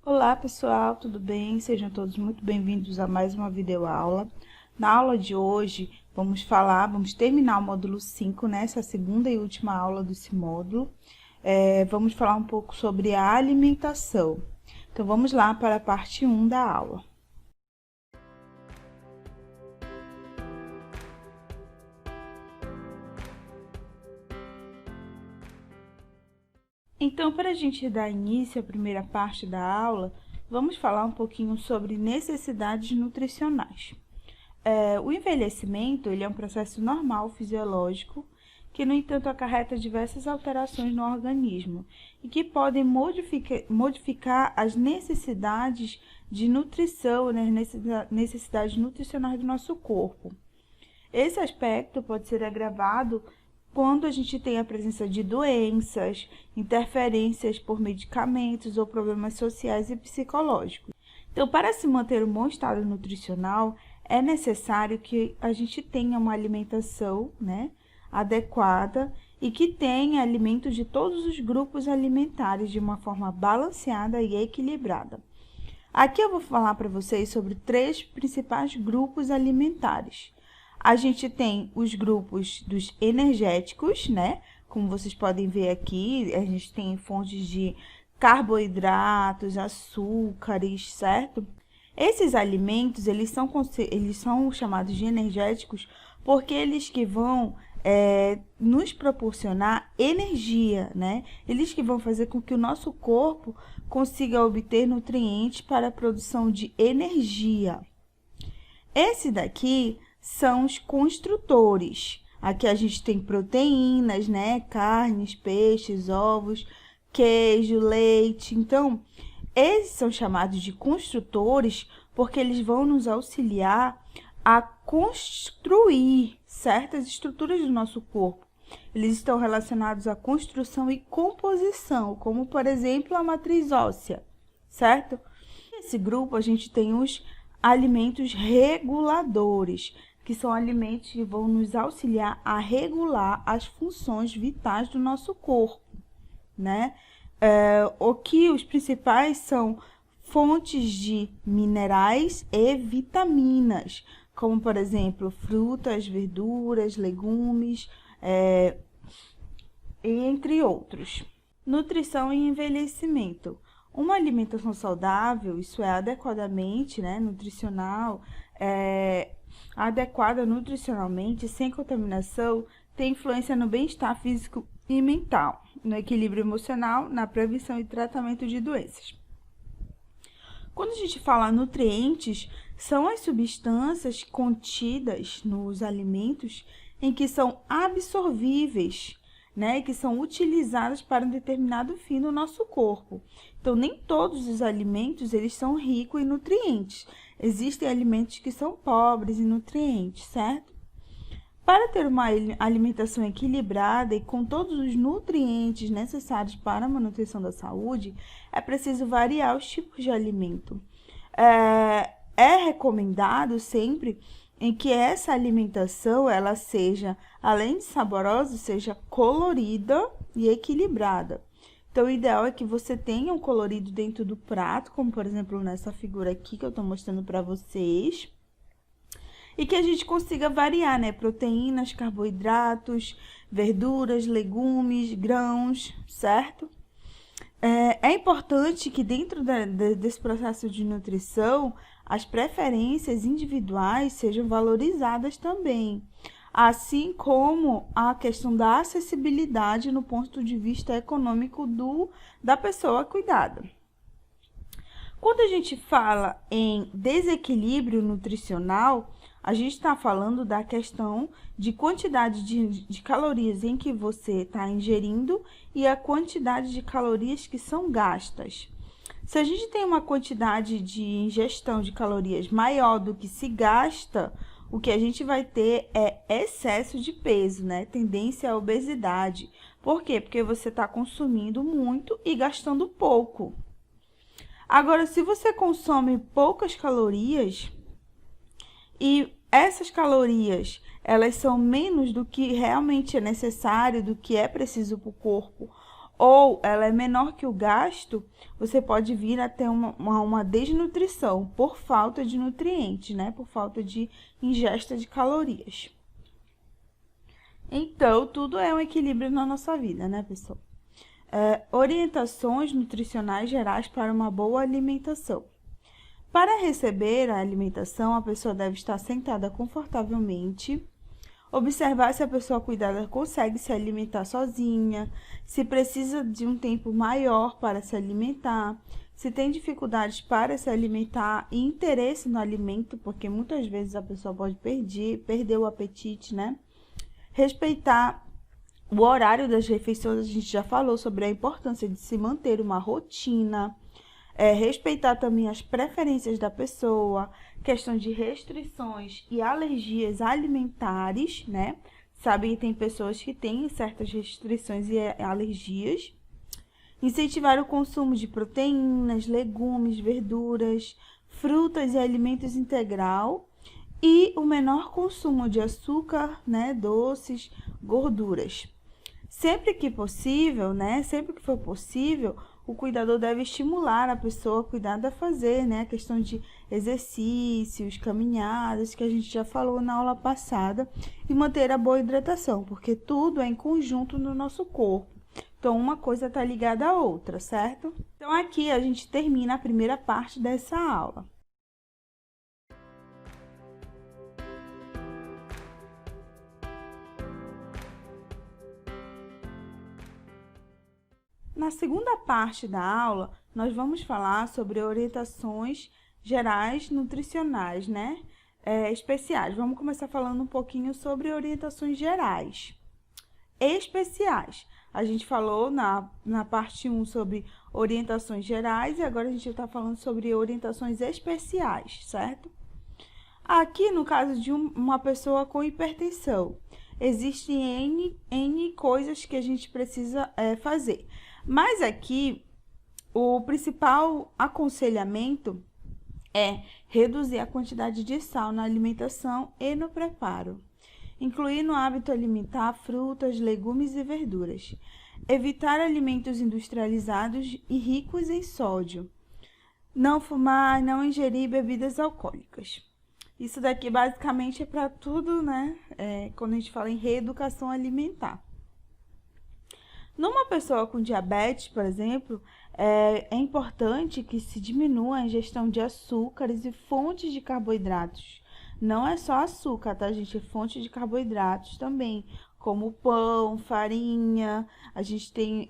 Olá pessoal, tudo bem? Sejam todos muito bem-vindos a mais uma videoaula. Na aula de hoje, vamos terminar o módulo 5, né? Essa segunda e última aula desse módulo. Vamos falar um pouco sobre a alimentação. Então, vamos lá para a parte 1 da aula. Então, para a gente dar início à primeira parte da aula, vamos falar um pouquinho sobre necessidades nutricionais. O envelhecimento ele é um processo normal, fisiológico, que, no entanto, acarreta diversas alterações no organismo e que podem modificar as necessidades de nutrição, né, necessidades nutricionais do nosso corpo. Esse aspecto pode ser agravado quando a gente tem a presença de doenças, interferências por medicamentos ou problemas sociais e psicológicos. Então, para se manter um bom estado nutricional, é necessário que a gente tenha uma alimentação, né, adequada e que tenha alimentos de todos os grupos alimentares de uma forma balanceada e equilibrada. Aqui eu vou falar para vocês sobre 3 principais grupos alimentares. A gente tem os grupos dos energéticos, né? Como vocês podem ver aqui, a gente tem fontes de carboidratos, açúcares, certo? Esses alimentos, eles são chamados de energéticos porque eles que vão nos proporcionar energia, né? Eles que vão fazer com que o nosso corpo consiga obter nutrientes para a produção de energia. Esse daqui são os construtores. Aqui a gente tem proteínas, né? Carnes, peixes, ovos, queijo, leite. Então, esses são chamados de construtores porque eles vão nos auxiliar a construir certas estruturas do nosso corpo. Eles estão relacionados à construção e composição, como, por exemplo, a matriz óssea, certo? Nesse grupo, a gente tem os alimentos reguladores, que são alimentos que vão nos auxiliar a regular as funções vitais do nosso corpo, né? Os principais são fontes de minerais e vitaminas, como, por exemplo, frutas, verduras, legumes, entre outros. Nutrição e envelhecimento. Uma alimentação saudável, isso é, adequadamente, né, nutricional, adequada nutricionalmente, sem contaminação, tem influência no bem-estar físico e mental, no equilíbrio emocional, na prevenção e tratamento de doenças. Quando a gente fala nutrientes, são as substâncias contidas nos alimentos em que são absorvíveis, né, que são utilizadas para um determinado fim no nosso corpo. Então, nem todos os alimentos eles são ricos em nutrientes. Existem alimentos que são pobres em nutrientes, certo? Para ter uma alimentação equilibrada e com todos os nutrientes necessários para a manutenção da saúde, é preciso variar os tipos de alimento. É recomendado sempre em que essa alimentação, ela seja, além de saborosa, seja colorida e equilibrada. Então, o ideal é que você tenha um colorido dentro do prato, como, por exemplo, nessa figura aqui que eu estou mostrando para vocês. E que a gente consiga variar, né? Proteínas, carboidratos, verduras, legumes, grãos, certo? É importante que dentro desse processo de nutrição, as preferências individuais sejam valorizadas também, assim como a questão da acessibilidade no ponto de vista econômico da pessoa cuidada. Quando a gente fala em desequilíbrio nutricional, a gente está falando da questão de quantidade de calorias em que você está ingerindo e a quantidade de calorias que são gastas. Se a gente tem uma quantidade de ingestão de calorias maior do que se gasta, o que a gente vai ter é excesso de peso, né? Tendência à obesidade. Por quê? Porque você está consumindo muito e gastando pouco. Agora, se você consome poucas calorias e essas calorias, elas são menos do que realmente é necessário, do que é preciso para o corpo, ou ela é menor que o gasto, você pode vir a ter uma desnutrição por falta de nutrientes, né? Por falta de ingesta de calorias. Então, tudo é um equilíbrio na nossa vida, né, pessoal? Orientações nutricionais gerais para uma boa alimentação. Para receber a alimentação, a pessoa deve estar sentada confortavelmente, observar se a pessoa cuidada consegue se alimentar sozinha, se precisa de um tempo maior para se alimentar, se tem dificuldades para se alimentar e interesse no alimento, porque muitas vezes a pessoa pode perder o apetite, né? Respeitar o horário das refeições, a gente já falou sobre a importância de se manter uma rotina. Respeitar também as preferências da pessoa, questão de restrições e alergias alimentares, né? Sabe que tem pessoas que têm certas restrições e alergias. Incentivar o consumo de proteínas, legumes, verduras, frutas e alimentos integral. E o menor consumo de açúcar, né? Doces, gorduras. Sempre que possível, né? Sempre que for possível, o cuidador deve estimular a pessoa cuidada a fazer, né? A questão de exercícios, caminhadas, que a gente já falou na aula passada, e manter a boa hidratação, porque tudo é em conjunto no nosso corpo. Então, uma coisa está ligada à outra, certo? Então, aqui a gente termina a primeira parte dessa aula. Na segunda parte da aula, nós vamos falar sobre orientações gerais nutricionais, né? Especiais. Vamos começar falando um pouquinho sobre orientações gerais. Especiais. A gente falou na parte 1 sobre orientações gerais e agora a gente está falando sobre orientações especiais, certo? Aqui, no caso de uma pessoa com hipertensão, existem N coisas que a gente precisa fazer. Mas aqui, o principal aconselhamento é reduzir a quantidade de sal na alimentação e no preparo. Incluir no hábito alimentar frutas, legumes e verduras. Evitar alimentos industrializados e ricos em sódio. Não fumar, não ingerir bebidas alcoólicas. Isso daqui basicamente é para tudo, né? Quando a gente fala em reeducação alimentar. Numa pessoa com diabetes, por exemplo, é importante que se diminua a ingestão de açúcares e fontes de carboidratos. Não é só açúcar, tá, gente? É fonte de carboidratos também, como pão, farinha, a gente tem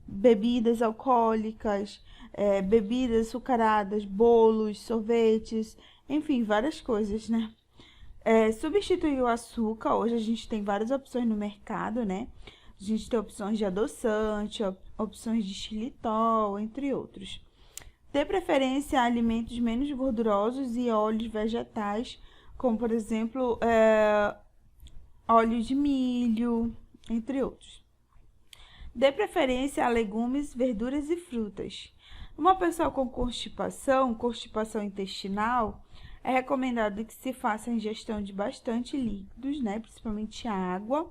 bebidas alcoólicas, bebidas açucaradas, bolos, sorvetes, enfim, várias coisas, né? Substituir o açúcar, hoje a gente tem várias opções no mercado, né? A gente tem opções de adoçante, opções de xilitol, entre outros. Dê preferência a alimentos menos gordurosos e óleos vegetais, como, por exemplo, óleo de milho, entre outros. Dê preferência a legumes, verduras e frutas. Uma pessoa com constipação intestinal, é recomendado que se faça a ingestão de bastante líquidos, né, principalmente água.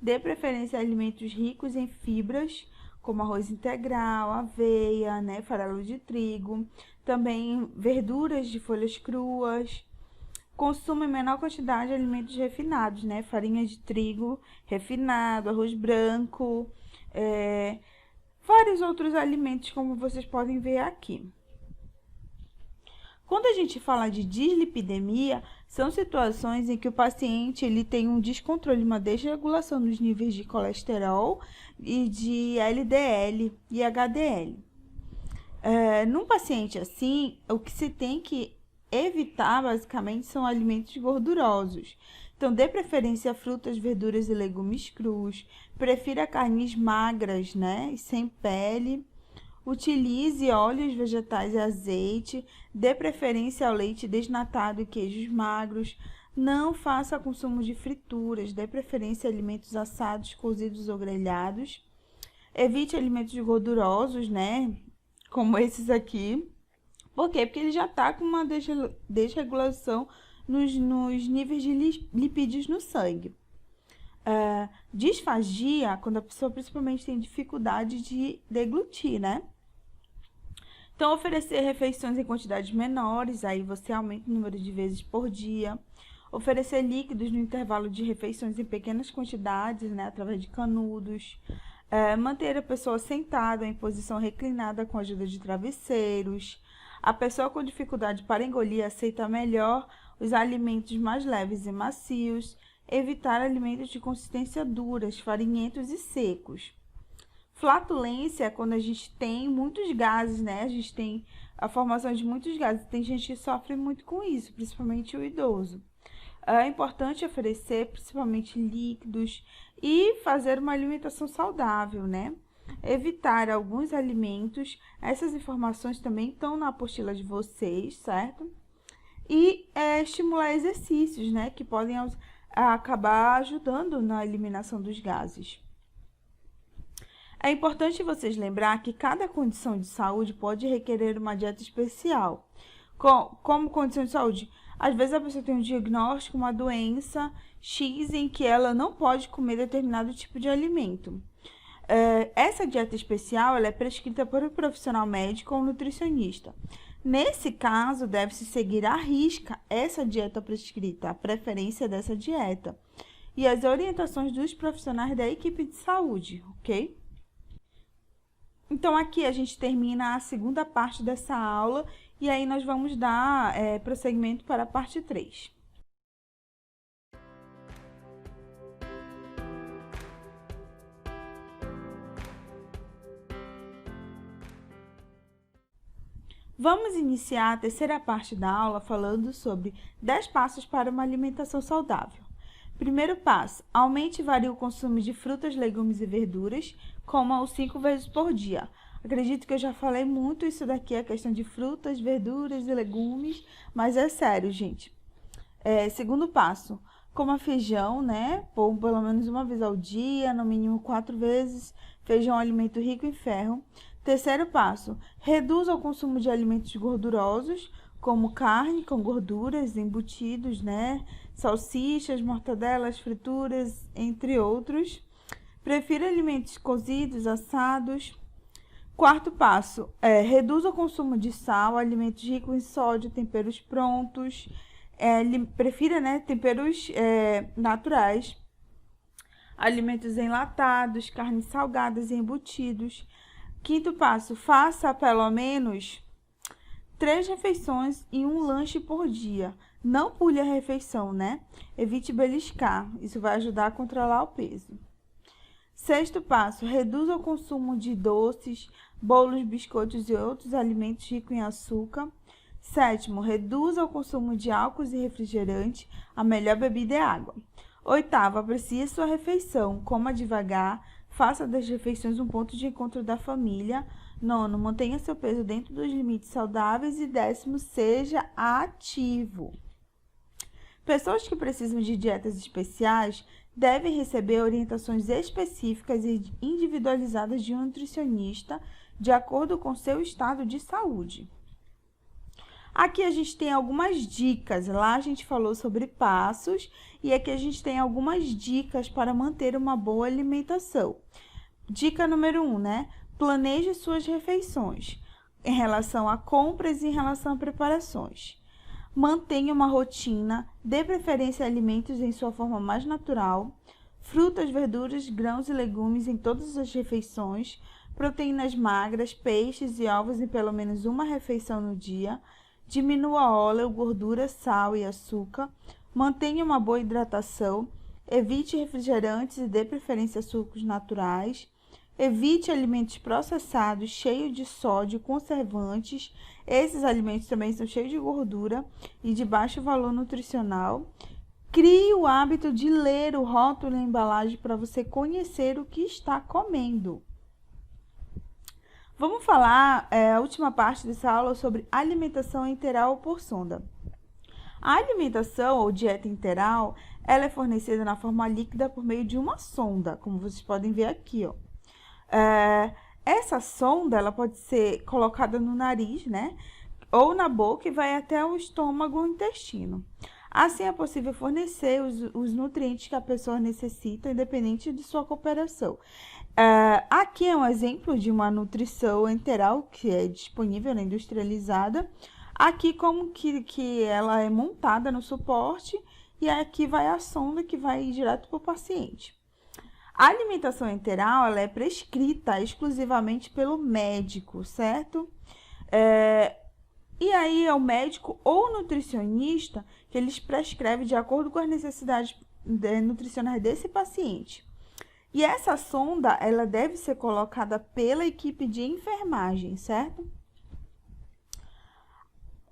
Dê preferência a alimentos ricos em fibras, como arroz integral, aveia, né, farelo de trigo. Também verduras de folhas cruas. Consuma em menor quantidade de alimentos refinados, né, farinha de trigo refinado, arroz branco, vários outros alimentos, como vocês podem ver aqui. Quando a gente fala de dislipidemia, são situações em que o paciente ele tem um descontrole, uma desregulação nos níveis de colesterol e de LDL e HDL. Num paciente assim, o que se tem que evitar, basicamente, são alimentos gordurosos. Então, dê preferência a frutas, verduras e legumes crus. Prefira carnes magras, né, e sem pele. Utilize óleos vegetais e azeite, dê preferência ao leite desnatado e queijos magros, não faça consumo de frituras, dê preferência a alimentos assados, cozidos ou grelhados, evite alimentos gordurosos, né, como esses aqui. Por quê? Porque ele já está com uma desregulação nos níveis de lipídios no sangue. Disfagia, quando a pessoa principalmente tem dificuldade de deglutir, né? Então, oferecer refeições em quantidades menores, aí você aumenta o número de vezes por dia. Oferecer líquidos no intervalo de refeições em pequenas quantidades, né, através de canudos. Manter a pessoa sentada em posição reclinada com a ajuda de travesseiros. A pessoa com dificuldade para engolir aceita melhor os alimentos mais leves e macios. Evitar alimentos de consistência duras, farinhentos e secos. Flatulência é quando a gente tem muitos gases, né? A gente tem a formação de muitos gases. Tem gente que sofre muito com isso, principalmente o idoso. É importante oferecer principalmente líquidos e fazer uma alimentação saudável, né? Evitar alguns alimentos. Essas informações também estão na apostila de vocês, certo? E estimular exercícios, né? Que podem acabar ajudando na eliminação dos gases. É importante vocês lembrar que cada condição de saúde pode requerer uma dieta especial. Como condição de saúde? Às vezes a pessoa tem um diagnóstico, uma doença X em que ela não pode comer determinado tipo de alimento. Essa dieta especial ela é prescrita por um profissional médico ou nutricionista. Nesse caso, deve-se seguir à risca essa dieta prescrita, a preferência dessa dieta e as orientações dos profissionais da equipe de saúde, ok? Então, aqui a gente termina a segunda parte dessa aula e aí nós vamos dar prosseguimento para a parte 3. Vamos iniciar a terceira parte da aula falando sobre 10 passos para uma alimentação saudável. Primeiro passo, aumente e varie o consumo de frutas, legumes e verduras, coma 5 vezes por dia. Acredito que eu já falei muito isso daqui, a questão de frutas, verduras e legumes, mas é sério, gente. Segundo passo, coma feijão, né? Pelo menos uma vez ao dia, no mínimo 4 vezes. Feijão é um alimento rico em ferro. Terceiro passo, reduza o consumo de alimentos gordurosos, como carne com gorduras, embutidos, né? Salsichas, mortadelas, frituras, entre outros. Prefira alimentos cozidos, assados. Quarto passo, reduza o consumo de sal, alimentos ricos em sódio, temperos prontos. Prefira, né, temperos naturais. Alimentos enlatados, carnes salgadas e embutidos. Quinto passo, faça pelo menos 3 refeições e um lanche por dia. Não pule a refeição, né? Evite beliscar, isso vai ajudar a controlar o peso. Sexto passo, reduza o consumo de doces, bolos, biscoitos e outros alimentos ricos em açúcar. Sétimo, reduza o consumo de álcools e refrigerante, a melhor bebida é água. Oitavo, aprecie sua refeição, coma devagar, faça das refeições um ponto de encontro da família. Nono, mantenha seu peso dentro dos limites saudáveis. E 10º, seja ativo. Pessoas que precisam de dietas especiais devem receber orientações específicas e individualizadas de um nutricionista, de acordo com seu estado de saúde. Aqui a gente tem algumas dicas, lá a gente falou sobre passos e aqui a gente tem algumas dicas para manter uma boa alimentação. Dica número 1, né? Planeje suas refeições em relação a compras e em relação a preparações. Mantenha uma rotina, dê preferência a alimentos em sua forma mais natural, frutas, verduras, grãos e legumes em todas as refeições, proteínas magras, peixes e ovos em pelo menos uma refeição no dia. Diminua óleo, gordura, sal e açúcar. Mantenha uma boa hidratação. Evite refrigerantes e dê preferência a sucos naturais. Evite alimentos processados, cheios de sódio e conservantes. Esses alimentos também são cheios de gordura e de baixo valor nutricional. Crie o hábito de ler o rótulo e a embalagem para você conhecer o que está comendo. Vamos falar a última parte dessa aula sobre alimentação enteral ou por sonda. A alimentação ou dieta enteral, ela é fornecida na forma líquida por meio de uma sonda, como vocês podem ver aqui, ó. Essa sonda, ela pode ser colocada no nariz, né? Ou na boca e vai até o estômago ou intestino. Assim, é possível fornecer os nutrientes que a pessoa necessita, independente de sua cooperação. Aqui é um exemplo de uma nutrição enteral que é disponível, né, industrializada. Aqui como que ela é montada no suporte e aqui vai a sonda que vai direto para o paciente. A alimentação enteral, ela é prescrita exclusivamente pelo médico, certo? E aí é o médico ou nutricionista que eles prescrevem de acordo com as necessidades nutricionais desse paciente. E essa sonda, ela deve ser colocada pela equipe de enfermagem, certo?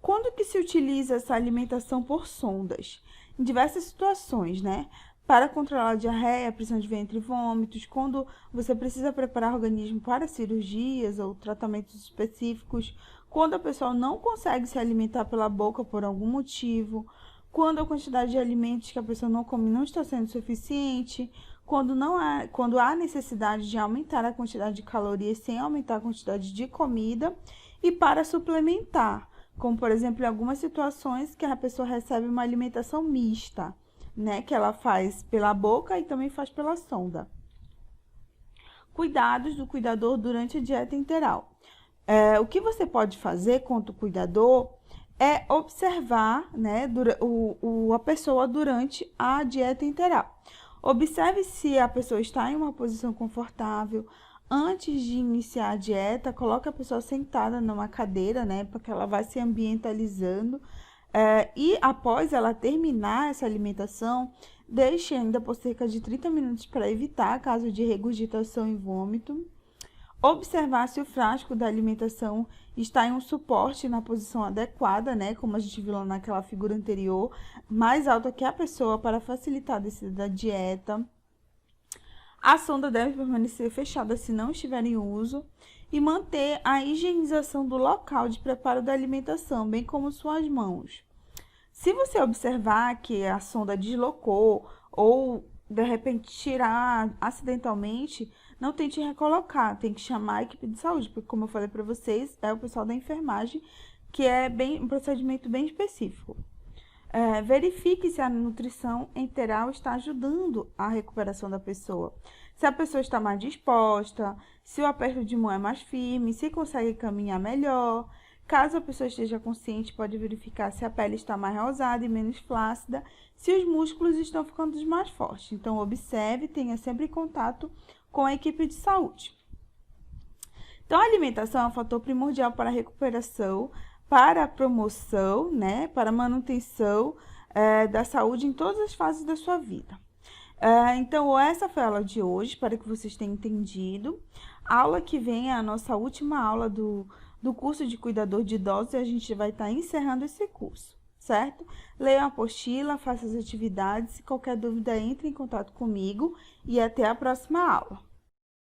Quando que se utiliza essa alimentação por sondas? Em diversas situações, né? Para controlar a diarreia, prisão de ventre e vômitos, quando você precisa preparar o organismo para cirurgias ou tratamentos específicos, quando a pessoa não consegue se alimentar pela boca por algum motivo, quando a quantidade de alimentos que a pessoa não come não está sendo suficiente, quando há necessidade de aumentar a quantidade de calorias sem aumentar a quantidade de comida, e para suplementar, como por exemplo em algumas situações que a pessoa recebe uma alimentação mista, né, que ela faz pela boca e também faz pela sonda. Cuidados do cuidador durante a dieta enteral. O que você pode fazer quanto cuidador é observar, né, a pessoa durante a dieta enteral. Observe se a pessoa está em uma posição confortável. Antes de iniciar a dieta, coloque a pessoa sentada numa cadeira, né, porque ela vai se ambientalizando. E após ela terminar essa alimentação, deixe ainda por cerca de 30 minutos para evitar caso de regurgitação e vômito. Observar se o frasco da alimentação está em um suporte na posição adequada, né? Como a gente viu lá naquela figura anterior, mais alta que a pessoa para facilitar a descida da dieta. A sonda deve permanecer fechada se não estiver em uso e manter a higienização do local de preparo da alimentação, bem como suas mãos. Se você observar que a sonda deslocou ou de repente tirar acidentalmente, não tente recolocar, tem que chamar a equipe de saúde, porque como eu falei para vocês, é o pessoal da enfermagem, que é um procedimento bem específico. Verifique se a nutrição enteral está ajudando a recuperação da pessoa. Se a pessoa está mais disposta, se o aperto de mão é mais firme, se consegue caminhar melhor. Caso a pessoa esteja consciente, pode verificar se a pele está mais rosada e menos flácida, se os músculos estão ficando mais fortes. Então, observe e tenha sempre contato com a equipe de saúde. Então, a alimentação é um fator primordial para a recuperação, para a promoção, né, para a manutenção da saúde em todas as fases da sua vida. Então, essa foi a aula de hoje, espero que vocês tenham entendido. A aula que vem é a nossa última aula do curso de cuidador de idosos e a gente vai estar encerrando esse curso, certo? Leia a apostila, faça as atividades, se qualquer dúvida entre em contato comigo e até a próxima aula.